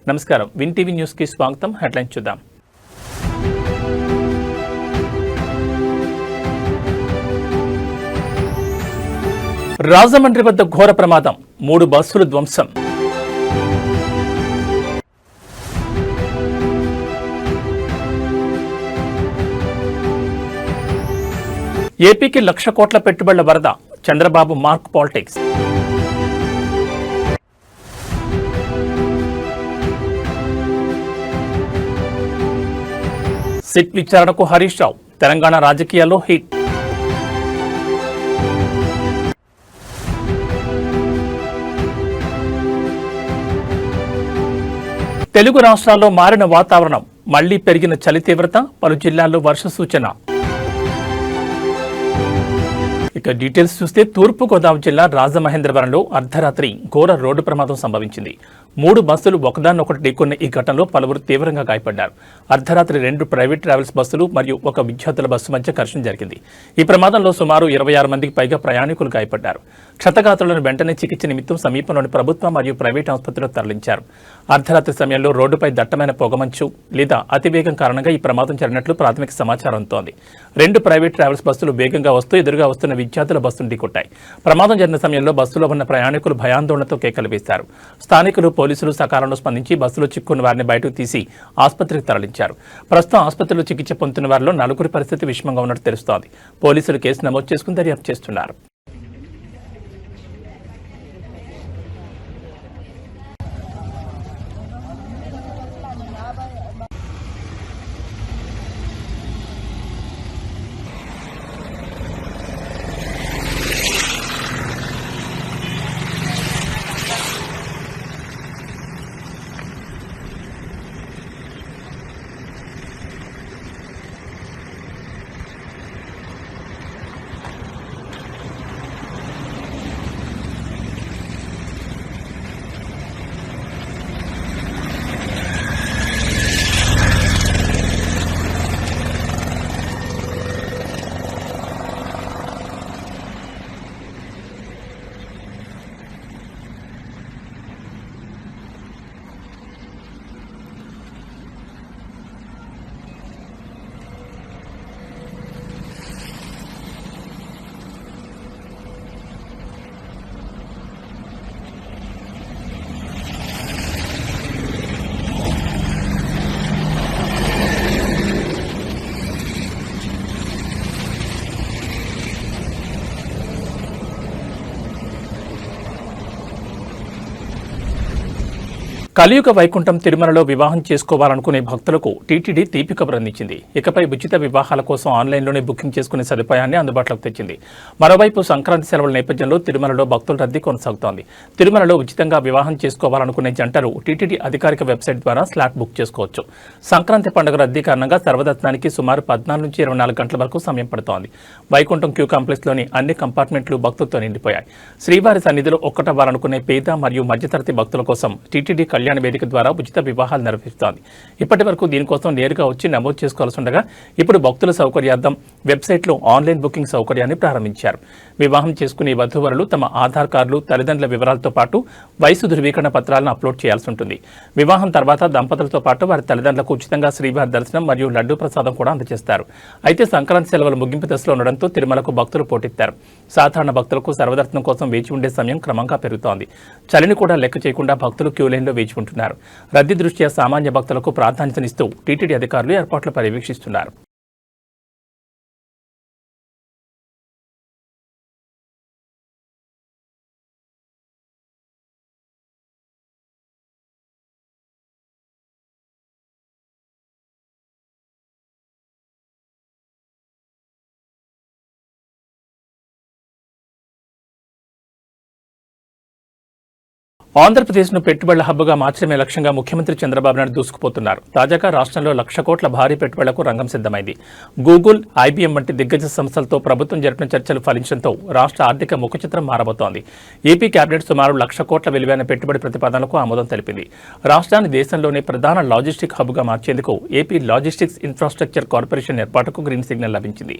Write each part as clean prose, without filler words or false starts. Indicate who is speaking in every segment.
Speaker 1: నమస్కారం, win TV news కి స్వాగతం. హెడ్లైన్స్ చూద్దాం. రాజమండ్రి వద్ద ఘోర ప్రమాదం, 3 బస్సులు ధ్వంసం. ఏపీకి 1,00,000 కోట్ల పెట్టుబడుల వరద, చంద్రబాబు మార్క్ పాలిటిక్స్. సిట్ విచారణకు హరీష్ రావు, తెలంగాణ రాజకీయాల్లో హిట్. తెలుగు రాష్ట్రాల్లో మారిన వాతావరణం, మళ్లీ పెరిగిన చలి తీవ్రత, పలు జిల్లాల్లో వర్ష సూచన. ఇక డీటెయిల్స్ చూస్తే తూర్పుగోదావరి జిల్లా రాజమహేంద్రవరంలో అర్ధరాత్రి ఘోర రోడ్డు ప్రమాదం సంభవించింది. 3 బస్సులు ఒకదాన్నొకటి ఢీకొన్న ఈ ఘటనలో పలువురు తీవ్రంగా గాయపడ్డారు. అర్ధరాత్రి 2 ప్రైవేట్ ట్రావెల్స్ బస్సులు మరియు 1 విద్యార్థుల బస్సు మధ్య ఘర్షణ జరిగింది. ఈ ప్రమాదంలో సుమారు 26 మందికి పైగా ప్రయాణికులు గాయపడ్డారు. క్షతగాత్రులను వెంటనే చికిత్స నిమిత్తం సమీపంలోని ప్రభుత్వ మరియు ప్రైవేట్ ఆసుపత్రిలో తరలించారు. అర్ధరాత్రి సమయంలో రోడ్డుపై దట్టమైన పొగమంచు లేదా అతివేగం కారణంగా ఈ ప్రమాదం జరిగినట్లు ప్రాథమిక సమాచారం అందుతోంది. 2 ప్రైవేట్ ట్రావెల్స్ బస్సులు వేగంగా వస్తూ ఎదురుగా వస్తున్న విద్యార్థుల బస్సును ఢీకొట్టాయి. ప్రమాదం జరిగిన సమయంలో బస్సులో ఉన్న ప్రయాణికులు భయాందోళనతో కేకలు వేశారు. స్థానికులు, పోలీసులు సకాలంలో స్పందించి బస్సులో చిక్కున్న వారిని బయటకు తీసి ఆసుపత్రికి తరలించారు. ప్రస్తుతం ఆసుపత్రిలో చికిత్స పొందుతున్న వారిలో 4 పరిస్థితి విషమంగా ఉన్నట్టు తెలుస్తోంది. పోలీసులు కేసు నమోదు చేసుకుని దర్యాప్తు చేస్తున్నారు. కలియుగ వైకుంఠం తిరుమలలో వివాహం చేసుకోవాలనుకునే భక్తులకు టీటీడీ తీపి కబురు అందించింది. ఇకపై ఉచిత వివాహాల కోసం ఆన్లైన్లోనే బుకింగ్ చేసుకునే సదుపాయాన్ని అందుబాటులోకి తెచ్చింది. మరోవైపు సంక్రాంతి సెలవుల నేపథ్యంలో తిరుమలలో భక్తుల రద్దీ కొనసాగుతోంది. తిరుమలలో ఉచితంగా వివాహం చేసుకోవాలనుకునే జంటలు టీటీడీ అధికారిక వెబ్సైట్ ద్వారా స్లాట్ బుక్ చేసుకోవచ్చు. సంక్రాంతి పండుగ రద్దీ కారణంగా సర్వదర్శనానికి సుమారు 14 నుంచి 24 గంటల వరకు సమయం పడుతోంది. వైకుంఠం క్యూ కాంప్లెక్స్లోని అన్ని కంపార్ట్మెంట్లు భక్తులతో నిండిపోయాయి. శ్రీవారి సన్నిధిలో ఒక్కటవ్వాలనుకునే పేద మరియు మధ్యతరగతి భక్తుల కోసం టీటీడీ కళ్యాణ వేదిక ద్వారా ఉచిత వివాహాలు నిర్వహిస్తోంది. ఇప్పటి వరకు దీనికోసం నేరుగా వచ్చి నమోదు చేసుకోవాల్సి ఉండగా ఇప్పుడు భక్తుల సౌకర్యార్థం వెబ్సైట్లో ఆన్లైన్ బుకింగ్ సౌకర్యాన్ని ప్రారంభించారు. వివాహం చేసుకునే వధూవరులు తమ ఆధార్ కార్డులు, తల్లిదండ్రుల వివరాలతో పాటు వయసు ధృవీకరణ పత్రాలను అప్లోడ్ చేయాల్సి ఉంటుంది. వివాహం తర్వాత దంపతులతో పాటు వారి తల్లిదండ్రులకు ఉచితంగా శ్రీవారి దర్శనం మరియు లడ్డూ ప్రసాదం కూడా అందజేస్తారు. అయితే సంక్రాంతి సెలవులు ముగింపు దశలో ఉండడంతో తిరుమలకు భక్తులు పోటెత్తారు. సాధారణ భక్తులకు సర్వదర్శనం కోసం వేచి ఉండే సమయం క్రమంగా పెరుగుతోంది. చలిని కూడా లెక్క చేయకుండా భక్తులు క్యూ లైన్లో వేచి ఉంటున్నారు. రద్దీ దృష్ట్యా సామాన్య భక్తులకు ప్రాధాన్యతనిస్తూ టీటీడీ అధికారులు ఏర్పాట్లు పర్యవేక్షిస్తున్నారు. ఆంధ్రప్రదేశ్ను పెట్టుబడుల హబ్గా మార్చడమే లక్ష్యంగా ముఖ్యమంత్రి చంద్రబాబు నాయుడు దూసుకుపోతున్నారు. తాజాగా రాష్ట్రంలో 1,00,000 కోట్ల భారీ పెట్టుబడులకు రంగం సిద్ధమైంది. గూగుల్, ఐబీఎం వంటి దిగ్గజ సంస్థలతో ప్రభుత్వం జరిపిన చర్చలు ఫలించడంతో రాష్ట్ర ఆర్థిక ముఖచిత్రం మారబోతోంది. ఏపీ కేబినెట్ సుమారు 1,00,000 కోట్ల విలువైన పెట్టుబడి ప్రతిపాదనలకు ఆమోదం తెలిపింది. రాష్ట్రాన్ని దేశంలోనే ప్రధాన లాజిస్టిక్ హబ్గా మార్చేందుకు ఏపీ లాజిస్టిక్స్ ఇన్ఫ్రాస్ట్రక్చర్ కార్పొరేషన్ ఏర్పాటుకు గ్రీన్ సిగ్నల్ లభించింది.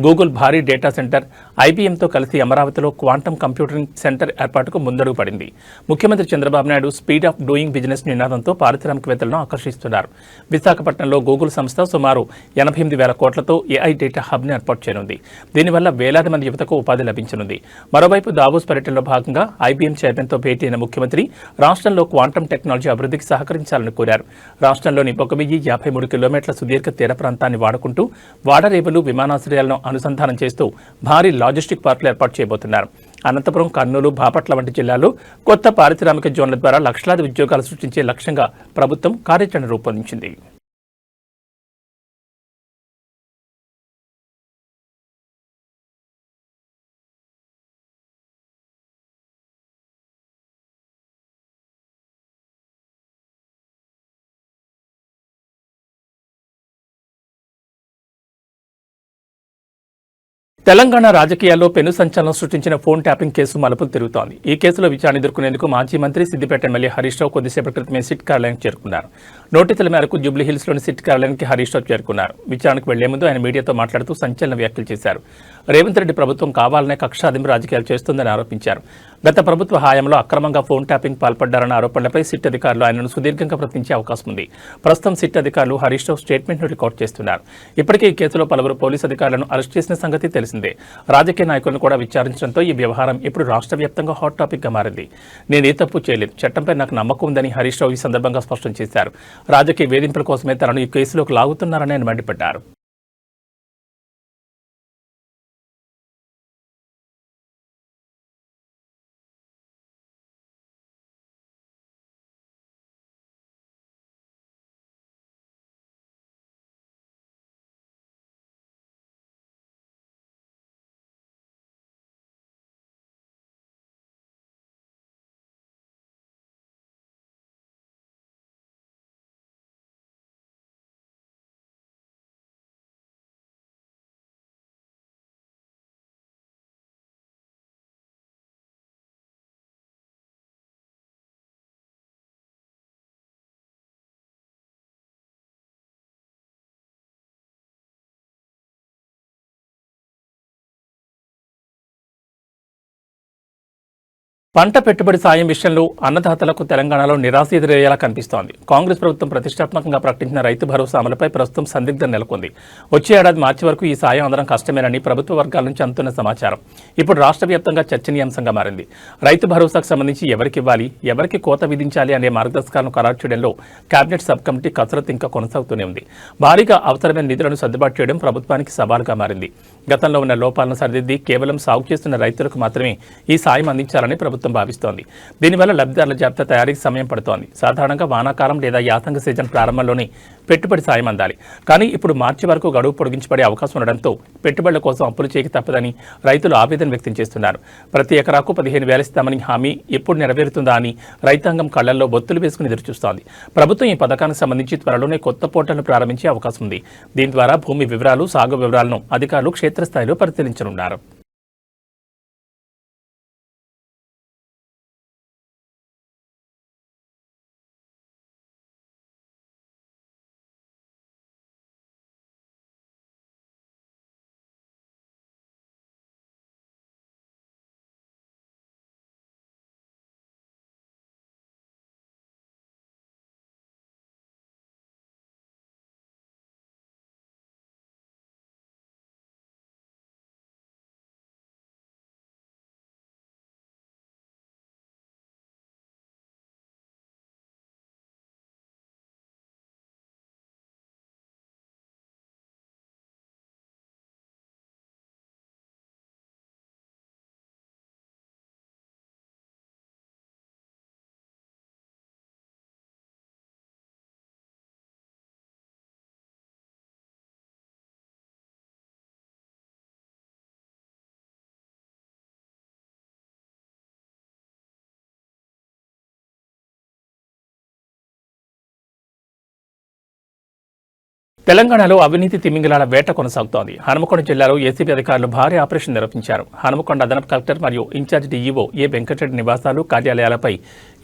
Speaker 1: గూగుల్ భారీ డేటా సెంటర్, ఐబీఎంతో కలిసి అమరావతిలో క్వాంటమ్ కంప్యూటింగ్ సెంటర్ ఏర్పాటుకు ముందడుగు పడింది. ముఖ్యమంత్రి ముఖ్యమంత్రి Chandrababu Naidu speed of doing business నినాదంతో పారిశ్రామికవేత్తలను ఆకర్షిస్తున్నారు. విశాఖపట్నంలో గూగుల్ సంస్థ సుమారు 88,000 కోట్లతో ఏఐ డేటా హబ్ని ఏర్పాటు చేయనుంది. దీనివల్ల వేలాది మంది యువతకు ఉపాధి లభించనుంది. మరోవైపు దావోస్ పర్యటనలో భాగంగా ఐబీఎం చైర్మన్తో భేటీ అయిన ముఖ్యమంత్రి రాష్ట్రంలో క్వాంటమ్ టెక్నాలజీ అభివృద్ధికి సహకరించాలని కోరారు. రాష్ట్రంలోని 1,053 కిలోమీటర్ల సుదీర్ఘ తీర ప్రాంతాన్ని వాడుకుంటూ వాడరేవులు, విమానాశ్రయాలను అనుసంధానం చేస్తూ భారీ లాజిస్టిక్ పార్కులు ఏర్పాటు చేయబోతున్నారు. అనంతపురం, కర్నూలు, బాపట్ల వంటి జిల్లాల్లో కొత్త పారిశ్రామిక జోన్ల ద్వారా లక్షలాది ఉద్యోగాలు సృష్టించే లక్ష్యంగా ప్రభుత్వం కార్యాచరణ రూపొందించింది. తెలంగాణ రాజకీయాల్లో పెను సంచలనం సృష్టించిన ఫోన్ ట్యాపింగ్ కేసు మలుపులు తిరుగుతోంది. ఈ కేసులో విచారణ ఎదుర్కొనేందుకు మాజీ మంత్రి, సిద్దిపేట ఎమ్మెల్యే హరీష్ రావు కొద్దిసేపటి క్రితమే సిట్ కార్యాలయానికి చేరుకున్నారు. నోటీసుల మేరకు జూబ్లీహిల్స్లోని సిట్ కార్యాలయానికి హరీష్ రావు చేరుకున్నారు. విచారణకు వెళ్లే ముందు ఆయన మీడియాతో మాట్లాడుతూ సంచలన వ్యాఖ్యలు చేశారు. రేవంత్ రెడ్డి ప్రభుత్వం కావాలనే కక్షాదింపు రాజకీయాలు చేస్తుందని ఆరోపించారు. గత ప్రభుత్వ హయాంలో అక్రమంగా ఫోన్ ట్యాపింగ్ పాల్పడ్డారన్న ఆరోపణలపై సిట్ అధికారులు ఆయనను సుదీర్ఘంగా ప్రశ్నించే అవకాశం ఉంది. ప్రస్తుతం సిట్ అధికారులు హరీష్ రావు స్టేట్మెంట్ను రికార్డు చేస్తున్నారు. ఇప్పటికే ఈ కేసులో పలువురు పోలీసు అధికారులను అరెస్ట్ చేసిన సంగతి తెలిసిందే. రాజకీయ నాయకులను కూడా విచారించడంతో ఈ వ్యవహారం ఇప్పుడు రాష్ట్ర వ్యాప్తంగా హాట్ టాపిక్ గా మారింది. నేనే తప్పు చేయలేదు, చట్టంపై నాకు నమ్మకం ఉందని హరీష్ రావు ఈ సందర్భంగా స్పష్టం చేశారు. రాజకీయ వేధింపుల కోసమే తనను ఈ కేసులోకి లాగుతున్నారని ఆయన మండిపడ్డారు. పంట పెట్టుబడి సాయం విషయంలో అన్నదాతలకు తెలంగాణలో నిరాశ ఎదురయ్యేలా కనిపిస్తోంది. కాంగ్రెస్ ప్రభుత్వం ప్రతిష్టాత్మకంగా ప్రకటించిన రైతు భరోసా అమలుపై ప్రస్తుతం సందిగ్ధం నెలకొంది. వచ్చే ఏడాది మార్చి వరకు ఈ సాయం అందడం కష్టమేనని ప్రభుత్వ వర్గాల నుంచి అందుతున్న సమాచారం ఇప్పుడు రాష్ట్ర వ్యాప్తంగా చర్చనీయాంశంగా మారింది. రైతు భరోసాకు సంబంధించి ఎవరికి ఇవ్వాలి, ఎవరికి కోత విధించాలి అనే మార్గదర్శకాలను ఖరారు చేయడంలో కేబినెట్ సబ్ కమిటీ కసరత్తు ఇంకా కొనసాగుతూనే ఉంది. భారీగా అవసరమైన నిధులను సర్దుబాటు చేయడం ప్రభుత్వానికి సవాలుగా మారింది. గతంలో ఉన్న లోపాలను సరిదిద్ది కేవలం సాగు చేస్తున్న రైతులకు మాత్రమే ఈ సాయం అందించాలని ప్రభుత్వం భావిస్తోంది. దీనివల్ల లబ్ధిదారుల జాబితా తయారీకి సమయం పడుతోంది. సాధారణంగా వానాకాలం లేదా యాసంగ సీజన్ ప్రారంభంలోనే పెట్టుబడి సాయం అందాలి. కానీ ఇప్పుడు మార్చి వరకు గడువు పొడిగించబడే అవకాశం ఉండడంతో పెట్టుబడుల కోసం అప్పులు చేయక తప్పదని రైతులు ఆవేదన వ్యక్తం చేస్తున్నారు. ప్రతి ఎకరాకు 15,000 ఇస్తామని హామీ ఎప్పుడు నెరవేరుతుందా అని రైతాంగం కళ్లల్లో బొత్తులు వేసుకుని ఎదురుచూస్తోంది. ప్రభుత్వం ఈ పథకానికి సంబంధించి త్వరలోనే కొత్త పోర్టల్ను ప్రారంభించే అవకాశం ఉంది. దీని ద్వారా భూమి వివరాలు, సాగు వివరాలను అధికారులు క్షేత్రస్థాయిలో పరిశీలించనున్నారు. తెలంగాణలో అవినీతి తిమింగలాల వేట కొనసాగుతోంది. హనుమకొండ జిల్లాలో ఏసీబీ అధికారులు భారీ ఆపరేషన్ నిర్వహించారు. హనుమకొండ అదనపు కలెక్టర్ మరియు ఇన్ఛార్జ్ డీఈఓ ఏ వెంకటరెడ్డి నివాసాలు, కార్యాలయాలపై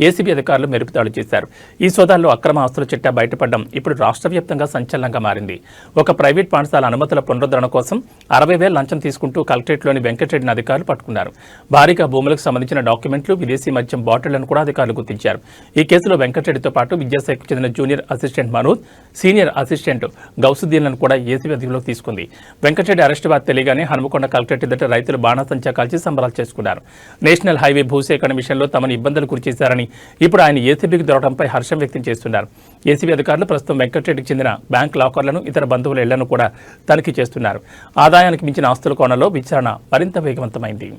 Speaker 1: ఏసీబీ అధికారులు మెరుపుదాడులు చేశారు. ఈ సోదాల్లో అక్రమ ఆస్తుల చిట్టా బయటపడడం ఇప్పుడు రాష్ట్ర వ్యాప్తంగా సంచలనంగా మారింది. ఒక ప్రైవేట్ పాఠశాల అనుమతుల పునరుద్ధరణ కోసం 60,000 లంచం తీసుకుంటూ కలెక్టరేట్లోని వెంకటరెడ్డిని అధికారులు పట్టుకున్నారు. భారీగా భూములకు సంబంధించిన డాక్యుమెంట్లు, విదేశీ మద్యం బాటిళ్లను కూడా అధికారులు గుర్తించారు. ఈ కేసులో వెంకటరెడ్డితో పాటు విద్యాశాఖకు చెందిన junior assistant Manoj, senior assistant గౌసుద్దీన్లను కూడా ఏసీబీ అధికారులకు తీసుకుంది. వెంకటరెడ్డి అరెస్టు వార్త తెలియగానే హనుమకొండ కలెక్టరేట్ ఎదుట రైతులు బాణాసంచా కాల్చి సంబరాలు చేసుకున్నారు. నేషనల్ హైవే భూసేకరణ విషయంలో తమను ఇబ్బందులు గురిచేశారని, ఇప్పుడు ఆయన ఏసీబీకి దొరకడంపై హర్షం వ్యక్తం చేస్తున్నారు. ఏసీబీ అధికారులు ప్రస్తుతం వెంకటరెడ్డికి చెందిన బ్యాంక్ లాకర్లను, ఇతర బంధువుల ఇళ్లను కూడా తనిఖీ చేస్తున్నారు. ఆదాయానికి మించిన ఆస్తుల కోణంలో విచారణ మరింత వేగవంతమైంది.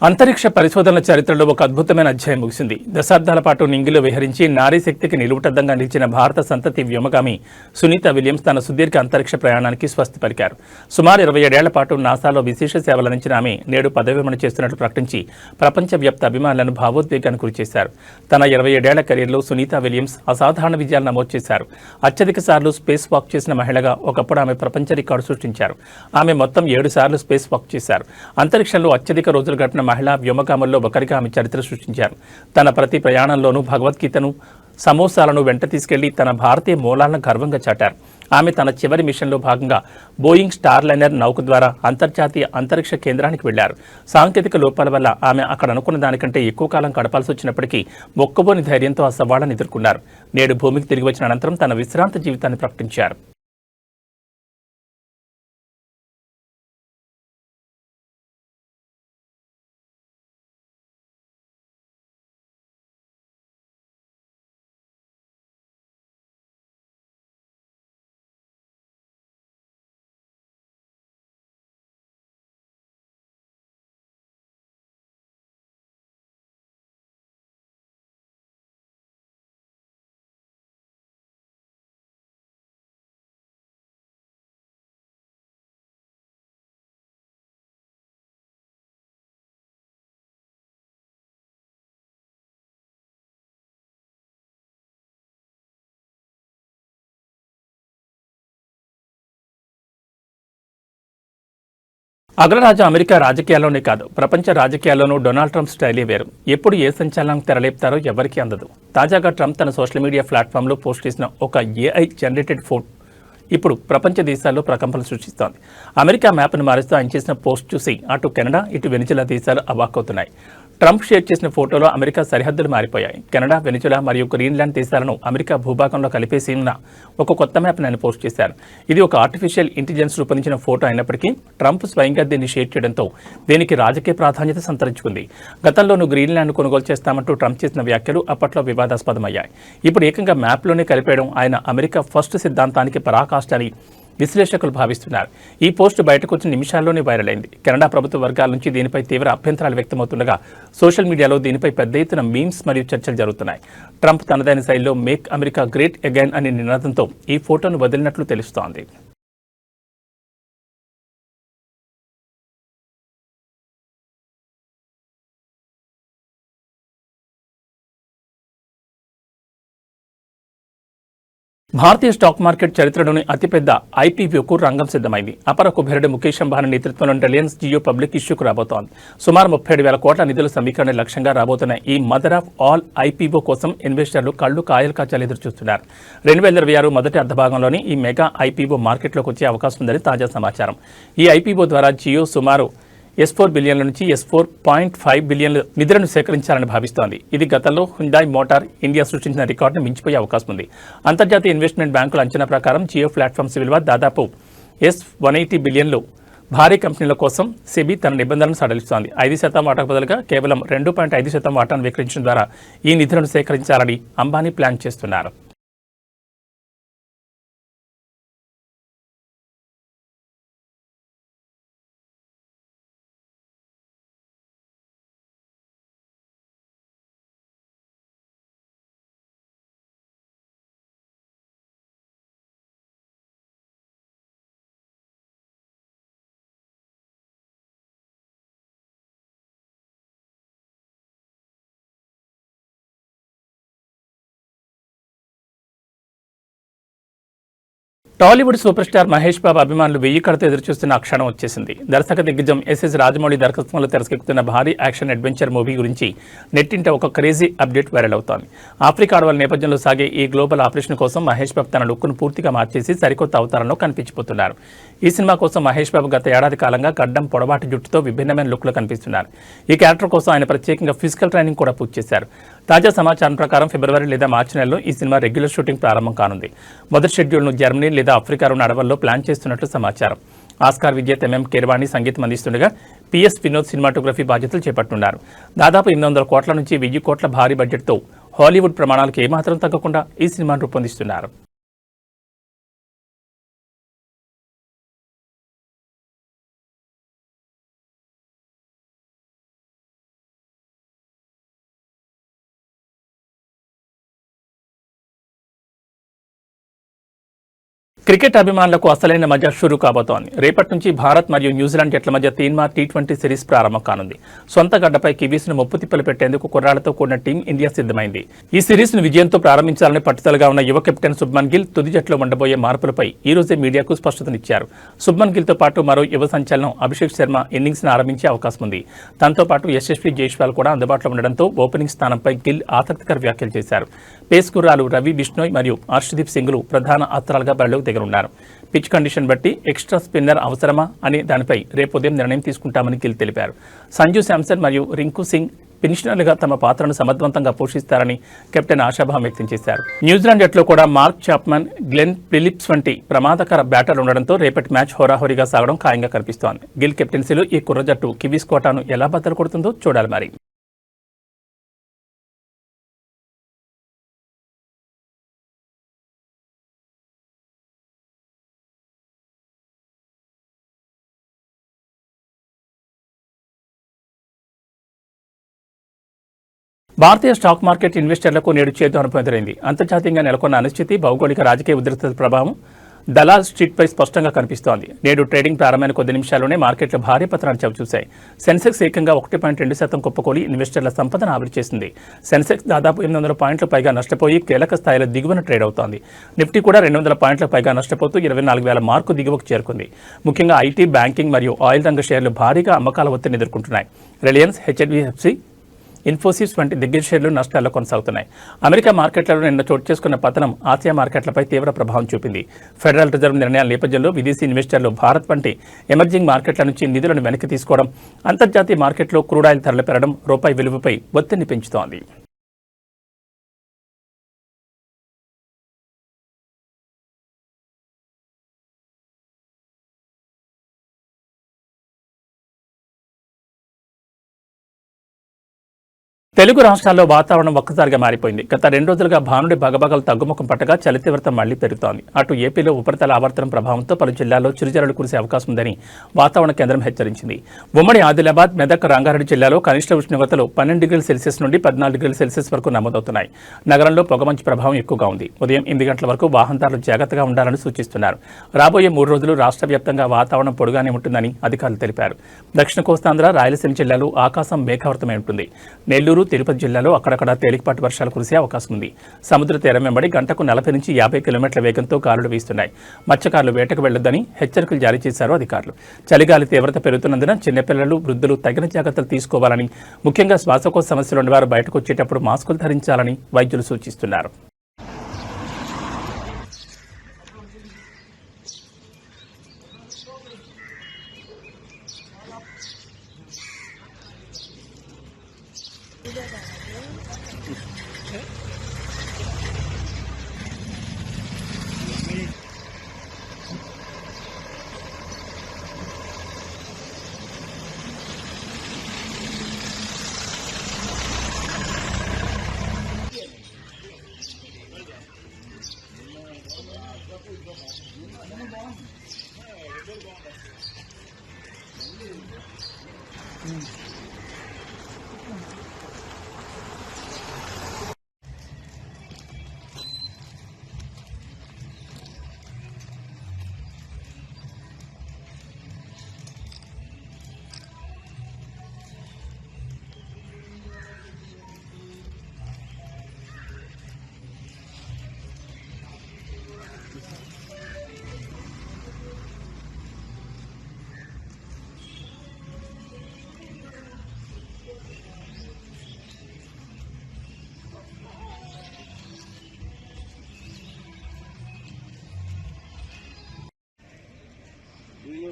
Speaker 1: అంతరిక్ష పరిశోధనల చరిత్రలో ఒక అద్భుతమైన అధ్యాయం ముగిసింది. దశాబ్దాల పాటు నింగిలో విహరించి నారీ శక్తికి నిలువుటద్దంగా నిలిచిన భారత సంతతి వ్యోమగామి సునీత విలియమ్స్ తన సుదీర్ఘ అంతరిక్ష ప్రయాణానికి స్వస్తి పలికారు. సుమారు 27 ఏళ్ల పాటు నాసాలో విశేష సేవలందించిన ఆమె నేడు పదవి విరమణ చేస్తున్నట్లు ప్రకటించి ప్రపంచవ్యాప్త అభిమానులను భావోద్వేగానికి గురిచేశారు. తన 27 ఏళ్ల కెరీర్లో సునీత విలియమ్స్ అసాధారణ విజయాలు నమోదు చేశారు. అత్యధిక సార్లు స్పేస్ వాక్ చేసిన మహిళగా ఒకప్పుడు ఆమె ప్రపంచ రికార్డు సృష్టించారు. ఆమె మొత్తం 7 సార్లు స్పేస్ వాక్ చేశారు. అంతరిక్షంలో అత్యధిక రోజులు గడిపిన మహిళా వ్యోమగాముల్లో ఒకరిగా ఆమె చరిత్ర సృష్టించారు. తన ప్రతి ప్రయాణంలోనూ భగవద్గీతను, సమోసాలను వెంట తీసుకెళ్లి తన భారతీయ మూలాలను గర్వంగా చాటారు. ఆమె తన చివరి మిషన్లో భాగంగా బోయింగ్ స్టార్లైనర్ నౌక ద్వారా అంతర్జాతీయ అంతరిక్ష కేంద్రానికి వెళ్లారు. సాంకేతిక లోపాల వల్ల ఆమె అక్కడ అనుకున్న దానికంటే ఎక్కువ కాలం గడపాల్సి వచ్చినప్పటికీ మొక్కబోని ధైర్యంతో ఆ సవాళ్లను ఎదుర్కొన్నారు. నేడు భూమికి తిరిగి వచ్చిన అనంతరం తన విశ్రాంత జీవితాన్ని ప్రకటించారు. అగ్రరాజు అమెరికా రాజకీయాల్లోనే కాదు, ప్రపంచ రాజకీయాల్లోనూ డొనాల్డ్ ట్రంప్ స్టైలే వేరు. ఎప్పుడు ఏ సంచలనం తెరలేపుతారో ఎవరికీ అందదు. తాజాగా ట్రంప్ తన సోషల్ మీడియా ప్లాట్ఫామ్లో పోస్ట్ చేసిన ఒక ఏఐ జనరేటెడ్ ఫోటో ఇప్పుడు ప్రపంచ దేశాల్లో ప్రకంపనలు సృష్టిస్తోంది. అమెరికా మ్యాప్ను మారుస్తూ ఆయన చేసిన పోస్ట్ చూసి అటు కెనడా, ఇటు వెనిజులా దేశాలు అవాక్కవుతున్నాయి. ట్రంప్ షేర్ చేసిన ఫోటోలో అమెరికా సరిహద్దులు మారిపోయాయి. కెనడా, వెనిజులా మరియు గ్రీన్లాండ్ దేశాలను అమెరికా భూభాగంలో కలిపేసి ఉన్న ఒక కొత్త మ్యాప్ను ఆయన పోస్ట్ చేశారు. ఇది ఒక ఆర్టిఫిషియల్ ఇంటెలిజెన్స్ రూపొందించిన ఫోటో అయినప్పటికీ ట్రంప్ స్వయంగా దీన్ని షేర్ చేయడంతో దీనికి రాజకీయ ప్రాధాన్యత సంతరించుకుంది. గతంలోనూ గ్రీన్లాండ్ కొనుగోలు చేస్తామంటూ ట్రంప్ చేసిన వ్యాఖ్యలు అప్పట్లో వివాదాస్పదమయ్యాయి. ఇప్పుడు ఏకంగా మ్యాప్లోనే కలిపేయడం ఆయన అమెరికా ఫస్ట్ సిద్ధాంతానికి పరాకాష్ట అని విశ్లేషకులు భావిస్తున్నారు. ఈ పోస్టు బయటకు వచ్చిన నిమిషాల్లోనే వైరల్ అయింది. కెనడా ప్రభుత్వ వర్గాల నుంచి దీనిపై తీవ్ర అభ్యంతరాలు వ్యక్తమవుతుండగా సోషల్ మీడియాలో దీనిపై పెద్ద ఎత్తున మీమ్స్ మరియు చర్చలు జరుగుతున్నాయి. ట్రంప్ తనదైన శైలిలో మేక్ అమెరికా గ్రేట్ అగైన్ అనే నినాదంతో ఈ ఫోటోను వదిలినట్లు తెలుస్తోంది. భారతీయ స్టాక్ మార్కెట్ చరిత్రలోని అతిపెద్ద ఐపీఓకు రంగం సిద్ధమైంది. అపర కుబేరుడు ముఖేష్ అంబానీ నేతృత్వంలోని రిలయన్స్ జియో పబ్లిక్ ఇష్యూకు రాబోతోంది. సుమారు 37,000 కోట్ల నిధుల సమీకరణ లక్ష్యంగా రాబోతున్న ఈ మదర్ ఆఫ్ ఆల్ ఐపీఓ కోసం ఇన్వెస్టర్లు కళ్ళు కాయలు కాచాలు ఎదురుచూస్తున్నారు. 2026 మొదటి అర్ధభాగంలోని ఈ మెగా ఐపీఓ మార్కెట్లోకి వచ్చే అవకాశం ఉందని తాజా సమాచారం. ఈ ఐపీఓ ద్వారా జియో సుమారు S4 బిలియన్ల నుంచి S4.5 బిలియన్ల నిధులను సేకరించాలని భావిస్తోంది. ఇది గతంలో హ్యుండాయ్ మోటార్ ఇండియా సృష్టించిన రికార్డును మించిపోయే అవకాశం ఉంది. అంతర్జాతీయ ఇన్వెస్ట్మెంట్ బ్యాంకుల అంచనా ప్రకారం జియో ప్లాట్ఫామ్స్ విలువ దాదాపు S180 బిలియన్లు. భారీ కంపెనీల కోసం సెబీ తన నిబంధనలను సడలిస్తోంది. 5% వాటాకు బదులుగా కేవలం 2.5% వాటాను విక్రయించడం ద్వారా ఈ నిధులను సేకరించాలని అంబానీ ప్లాన్ చేస్తున్నారు. టాలీవుడ్ సూపర్ స్టార్ మహేష్ బాబు అభిమానులు 1000 కడతో ఎదురుచూస్తున్న ఆ క్షణం వచ్చేసింది. దర్శక దిగ్గజం ఎస్ఎస్ రాజమౌళి దర్శకత్వంలో తెరకెక్కుతున్న భారీ యాక్షన్ అడ్వెంచర్ మూవీ గురించి నెట్టింట ఒక క్రేజీ అప్డేట్ వైరల్ అవుతోంది. ఆఫ్రికా అడవుల నేపథ్యంలో సాగే ఈ గ్లోబల్ ఆపరేషన్ కోసం మహేష్ బాబు తన లుక్ను పూర్తిగా మార్చేసి సరికొత్త అవతారంలో కనిపించిపోతున్నారు. ఈ సినిమా కోసం మహేష్ బాబు గత ఏడాది కాలంగా గడ్డం పొడవాటి జుట్టుతో విభిన్నమైన లుక్లో కనిపిస్తున్నారు. ఈ క్యారెక్టర్ కోసం ఆయన ప్రత్యేకంగా ఫిజికల్ ట్రైనింగ్ కూడా పూర్తి చేశారు. తాజా సమాచారం ప్రకారం ఫిబ్రవరి లేదా మార్చి నెలలో ఈ సినిమా రెగ్యులర్ షూటింగ్ ప్రారంభం కానుంది. మొదటి షెడ్యూల్ను జర్మనీ లేదా ఆఫ్రికాలోని అడవుల్లో ప్లాన్ చేస్తున్నట్లు సమాచారం. ఆస్కార్ విజేత ఎంఎం కీరవాణి సంగీతం అందిస్తుండగా పిఎస్ వినోద్ సినిమాటోగ్రఫీ బాధ్యతలు చేపట్టున్నారు. దాదాపు 800 కోట్ల నుంచి 1000 కోట్ల భారీ బడ్జెట్తో హాలీవుడ్ ప్రమాణాలకు ఏమాత్రం తగ్గకుండా ఈ సినిమాను రూపొందిస్తున్నారు. క్రికెట్ అభిమానులకు అసలైన మజా షురూ కాబోతోంది. రేపటి నుంచి భారత్ మరియు న్యూజిలాండ్ జట్ల మధ్య తీన్మార్ టీ20 సిరీస్ ప్రారంభం కానుంది. సొంత గడ్డపై కివీస్ను ముప్పుతిప్పలు పెట్టేందుకు కుర్రాళ్లతో కూడిన టీం ఇండియా సిద్ధమైంది. ఈ సిరీస్ను విజయంతో ప్రారంభించాలని పట్టుదలగా ఉన్న యువ కెప్టెన్ శుభ్మన్ గిల్ తుది జట్లో ఉండబోయే మార్పులపై ఈ రోజే మీడియాకు స్పష్టతనిచ్చారు. శుభ్మన్ గిల్తో పాటు మరో యువ సంచలనం అభిషేక్ శర్మ ఇన్నింగ్స్ను ఆరంభించే అవకాశం ఉంది. తనతో పాటు యశస్వి జైస్వాల్ కూడా అందుబాటులో ఉండడంతో ఓపెనింగ్ స్థానంపై గిల్ ఆసక్తికర వ్యాఖ్యలు చేశారు. పేస్ గుర్రాలు రవి బిష్ణోయ్ మరియు హర్షదీప్ సింగ్లు ప్రధాన అస్త్రాలుగా బరిలోకి దిగనున్నారు. పిచ్ కండిషన్ బట్టి ఎక్స్ట్రా స్పిన్నర్ అవసరమా అనే దానిపై రేపు ఉదయం నిర్ణయం తీసుకుంటామని గిల్ తెలిపారు. సంజు శాంసన్ మరియు రింకు సింగ్ ఫినిషనర్లుగా తమ పాత్రను సమర్థవంతంగా పోషిస్తారని కెప్టెన్ ఆశాభావం వ్యక్తం చేశారు. న్యూజిలాండ్ జట్లో కూడా మార్క్ చాప్మన్, గ్లెన్ ఫిలిప్స్ వంటి ప్రమాదకర బ్యాటర్లు ఉండడంతో రేపటి మ్యాచ్ హోరాహోరీగా సాగడం ఖాయంగా కనిపిస్తోంది. గిల్ కెప్టెన్సీలో ఈ కుర్ర జట్టు కివీస్ కోటాను ఎలా బద్దలు కొడుతుందో చూడాలి మరి. భారతీయ స్టాక్ మార్కెట్ ఇన్వెస్టర్లకు నేడు చేదు అనుభవం ఎదురైంది. అంతర్జాతీయంగా నెలకొన్న అనిశ్చితి, భౌగోళిక రాజకీయ ఉద్రిక్తత ప్రభావం దలాల్ స్ట్రీట్పై స్పష్టంగా కనిపిస్తోంది. నేడు ట్రేడింగ్ ప్రారంభమైన కొద్ది నిమిషాల్లోనే మార్కెట్లు భారీ పతనాలు చవిచూశాయి. సెన్సెక్స్ ఏకంగా 1.2% కుప్పకూలి ఇన్వెస్టర్ల సంపదను ఆవిరి చేసింది. సెన్సెక్స్ దాదాపు 800 పాయింట్ల పైగా నష్టపోయి కీలక స్థాయిలో దిగువన ట్రేడ్ అవుతోంది. నిఫ్టీ కూడా 200 పాయింట్ల పైగా నష్టపోతూ 24,000 మార్కు దిగువకు చేరుకుంది. ముఖ్యంగా ఐటీ, బ్యాంకింగ్ మరియు ఆయిల్ రంగ షేర్లు భారీగా అమ్మకాల ఒత్తిడిని ఎదుర్కొంటున్నాయి. రిలయన్స్, హెచ్డిఎఫ్సి, ఇన్ఫోసిస్ వంటి దిగ్గజ షేర్లు నష్టాల్లో కొనసాగుతున్నాయి. అమెరికా మార్కెట్లలో నిన్న చోటు చేసుకున్న పతనం ఆసియా మార్కెట్లపై తీవ్ర ప్రభావం చూపింది. ఫెడరల్ రిజర్వ్ నిర్ణయాల నేపథ్యంలో విదేశీ ఇన్వెస్టర్లు భారత్ వంటి ఎమర్జింగ్ మార్కెట్ల నుంచి నిధులను వెనక్కి తీసుకోవడం, అంతర్జాతీయ మార్కెట్లో క్రూడ్ ఆయిల్ ధరలు పెరగడం రూపాయి విలువపై ఒత్తిడిని పెంచుతోంది. తెలుగు రాష్ట్రాల్లో వాతావరణం ఒక్కసారిగా మారిపోయింది. గత 2 రోజులుగా భానుడి బగబగలు తగ్గుముఖం పట్టగా చలి తీవ్రత మళ్లీ పెరుగుతోంది. అటు ఏపీలో ఉపరితల ఆవర్తనం ప్రభావంతో పలు జిల్లాల్లో చిరుజల్లులు కురిసే అవకాశం ఉందని వాతావరణ కేంద్రం హెచ్చరించింది. ఉమ్మడి ఆదిలాబాద్, మెదక్, రంగారెడ్డి జిల్లాలో కనిష్ట ఉష్ణోగ్రతలు 12 డిగ్రీల సెల్సియస్ నుండి 14 డిగ్రీల సెల్సియస్ వరకు నమోదవుతున్నాయి. నగరంలో పొగమంచు ప్రభావం ఎక్కువగా ఉంది. ఉదయం 8 గంటల వరకు వాహనదారులు జాగ్రత్తగా ఉండాలని సూచిస్తున్నారు. రాబోయే 3 రోజులు రాష్ట్ర వ్యాప్తంగా వాతావరణం పొడిగానే ఉంటుందని అధికారులు తెలిపారు. దక్షిణ కోస్తాంధ్ర, రాయలసీమ జిల్లాలో ఆకాశం మేఘావృతమై ఉంటుంది. నెల్లూరు, తిరుపతి జిల్లాలో అక్కడక్కడ తేలికపాటి వర్షాలు కురిసే అవకాశం ఉంది. సముద్ర తీరం వెంబడి గంటకు 40 నుంచి 50 కిలోమీటర్ల వేగంతో గాలులు వీస్తున్నాయి. మత్స్యకారులు వేటకు వెళ్లొద్దని హెచ్చరికలు జారీ చేశారు అధికారులు. చలిగాలి తీవ్రత పెరుగుతున్నందున చిన్నపిల్లలు, వృద్ధులు తగిన జాగ్రత్తలు తీసుకోవాలని, ముఖ్యంగా శ్వాసకోశ సమస్యలు ఉన్నవారు బయటకు వచ్చేటప్పుడు మాస్కులు ధరించాలని వైద్యులు సూచిస్తున్నారు.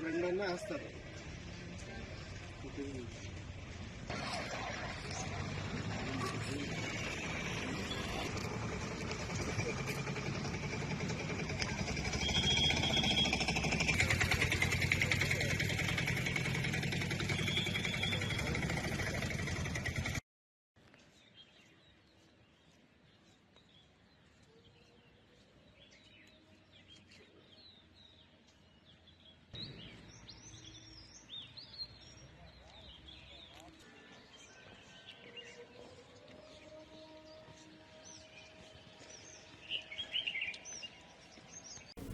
Speaker 2: రెండన్నా వేస్తారు.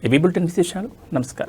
Speaker 1: ఏబీ బులెటిన్ విశేషాలు. నమస్కారం.